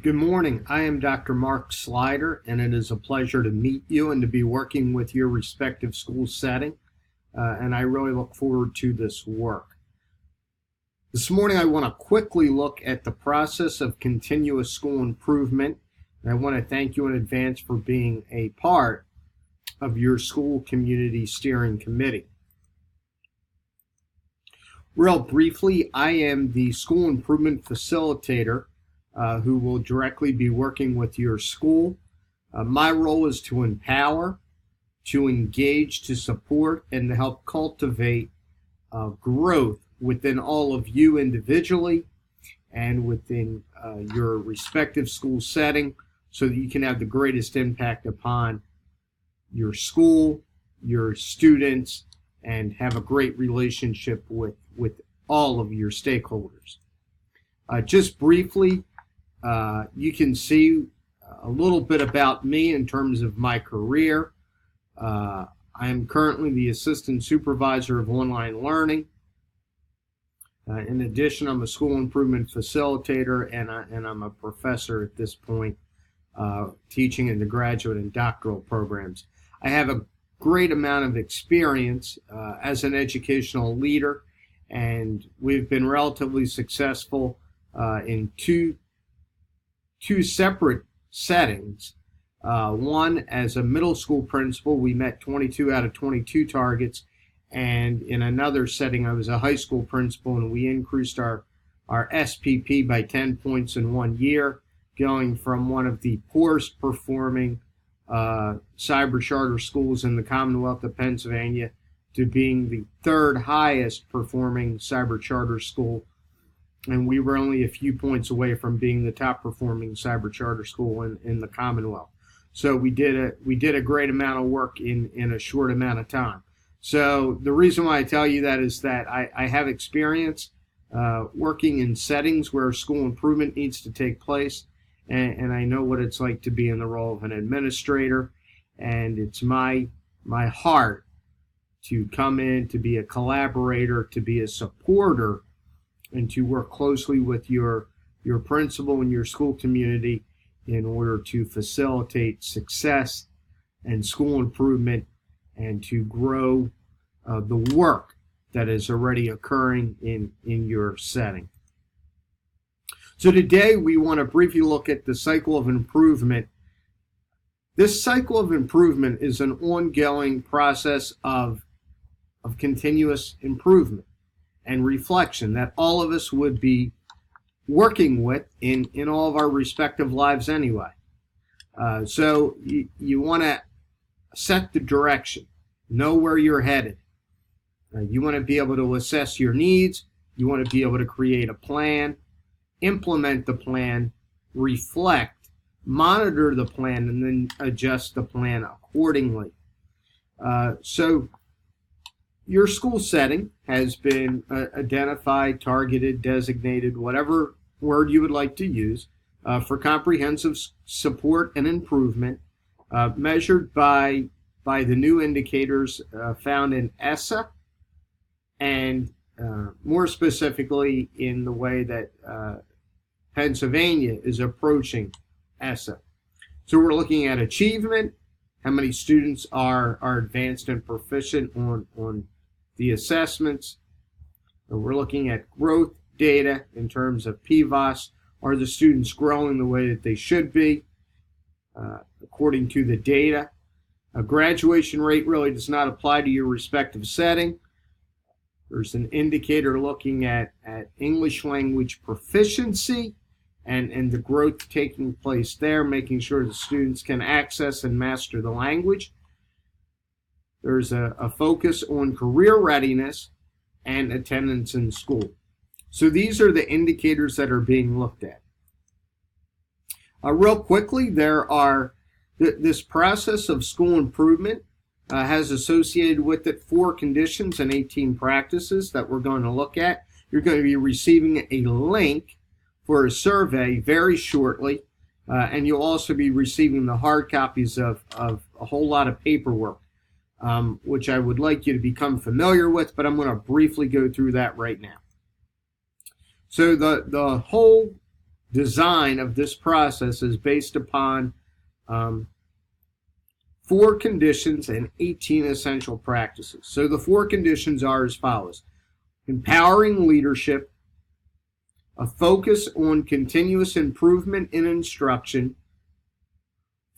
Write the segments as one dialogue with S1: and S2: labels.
S1: Good morning. I am Dr. Mark Slider, and it is a pleasure to meet you and to be working with your respective school setting. And I really look forward to this work. This morning, I want to quickly look at the process of continuous school improvement. And I want to thank you in advance for being a part of your school community steering committee. Real briefly, I am the school improvement facilitator who will directly be working with your school. My role is to empower, to engage, to support, and to help cultivate growth within all of you individually and within your respective school setting so that you can have the greatest impact upon your school, your students, and have a great relationship with all of your stakeholders. Just briefly, you can see a little bit about me in terms of my career. I am currently the Assistant Supervisor of Online Learning. In addition, I'm a school improvement facilitator, and I'm a professor at this point, teaching in the graduate and doctoral programs. I have a great amount of experience as an educational leader, and we've been relatively successful in two separate settings. One, as a middle school principal, we met 22 out of 22 targets, and in another setting, I was a high school principal, and we increased our SPP by 10 points in 1 year, going from one of the poorest performing cyber charter schools in the Commonwealth of Pennsylvania to being the third highest performing cyber charter school. And we were only a few points away from being the top performing cyber charter school in the Commonwealth. So we did a great amount of work in a short amount of time. So the reason why I tell you that is that I have experience working in settings where school improvement needs to take place, and I know what it's like to be in the role of an administrator, and it's my heart to come in, to be a collaborator, to be a supporter, and to work closely with your principal and your school community in order to facilitate success and school improvement and to grow the work that is already occurring in your setting. So today we want to briefly look at the cycle of improvement. This cycle of improvement is an ongoing process of continuous improvement and reflection that all of us would be working with in all of our respective lives anyway. So you want to set the direction, know where you're headed. You want to be able to assess your needs. You want to be able to create a plan, implement the plan, reflect, monitor the plan, and then adjust the plan accordingly. So your school setting has been identified, targeted, designated, whatever word you would like to use, for comprehensive support and improvement, measured by the new indicators found in ESSA, and more specifically in the way that Pennsylvania is approaching ESSA. So we're looking at achievement, how many students are advanced and proficient on the assessments. We're looking at growth data in terms of PVOS. Are the students growing the way that they should be according to the data? A graduation rate really does not apply to your respective setting. There's an indicator looking at English language proficiency and the growth taking place there, making sure the students can access and master the language. There's a focus on career readiness and attendance in school. So these are the indicators that are being looked at. Real quickly, this process of school improvement has associated with it 4 conditions and 18 practices that we're going to look at. You're going to be receiving a link for a survey very shortly, and you'll also be receiving the hard copies of a whole lot of paperwork. Which I would like you to become familiar with, but I'm going to briefly go through that right now. So the whole design of this process is based upon 4 conditions and 18 essential practices. So the 4 conditions are as follows: empowering leadership, a focus on continuous improvement in instruction,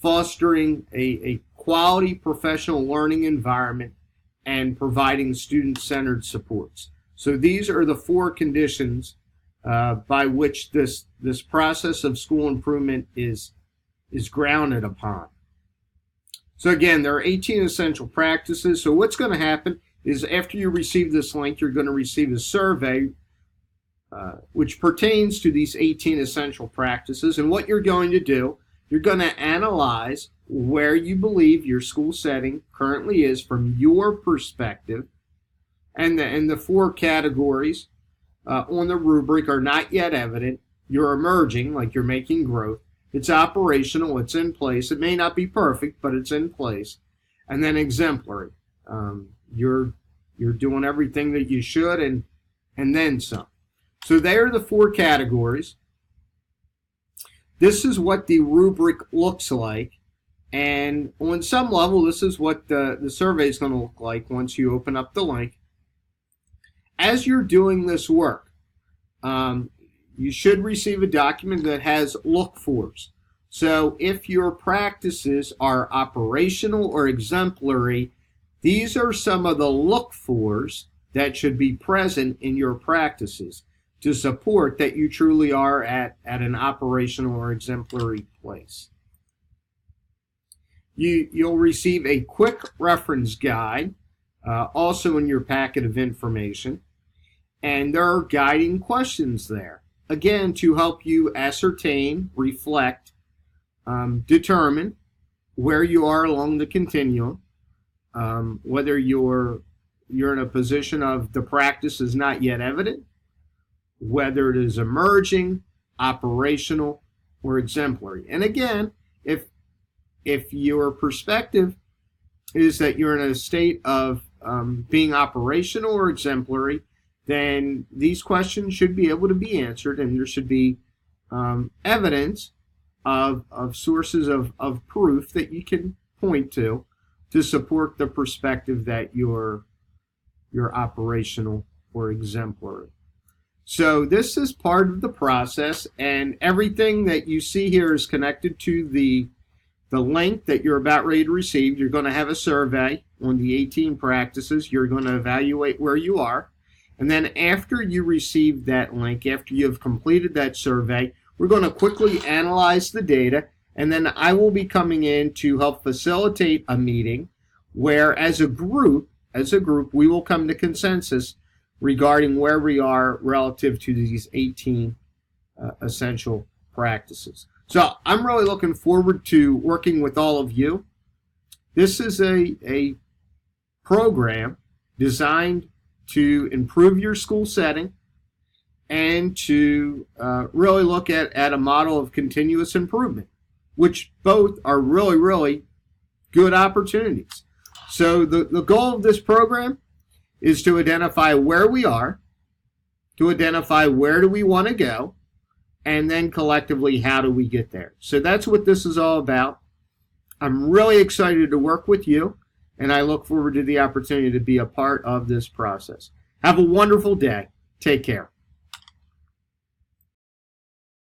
S1: fostering a quality professional learning environment, and providing student-centered supports. So these are the 4 conditions by which this process of school improvement is grounded upon. So again, there are 18 essential practices. So what's going to happen is after you receive this link, you're going to receive a survey which pertains to these 18 essential practices. And what you're going to do, you're going to analyze where you believe your school setting currently is from your perspective. And the 4 categories on the rubric are not yet evident. You're emerging, like you're making growth. It's operational, it's in place. It may not be perfect, but it's in place. And then exemplary. You're doing everything that you should and then some. So they are the 4 categories. This is what the rubric looks like. And on some level, this is what the survey is going to look like once you open up the link. As you're doing this work, you should receive a document that has look-fors. So if your practices are operational or exemplary, these are some of the look-fors that should be present in your practices to support that you truly are at an operational or exemplary place. You'll receive a quick reference guide, also in your packet of information, and there are guiding questions there. Again, to help you ascertain, reflect, determine where you are along the continuum, whether you're in a position of the practice is not yet evident, whether it is emerging, operational, or exemplary. And again, if your perspective is that you're in a state of being operational or exemplary, then these questions should be able to be answered, and there should be evidence of sources of proof that you can point to support the perspective that you're operational or exemplary. So this is part of the process, and everything that you see here is connected to the link that you're about ready to receive. You're going to have a survey on the 18 practices. You're going to evaluate where you are. And then after you receive that link, after you've completed that survey, we're going to quickly analyze the data, and then I will be coming in to help facilitate a meeting where as a group, we will come to consensus regarding where we are relative to these 18 essential practices. So I'm really looking forward to working with all of you. This is a program designed to improve your school setting and to really look at a model of continuous improvement, which both are really, really good opportunities. So the goal of this program is to identify where we are, to identify where do we want to go, and then collectively how do we get there. So that's what this is all about. I'm really excited to work with you, and I look forward to the opportunity to be a part of this process. Have a wonderful day. Take care.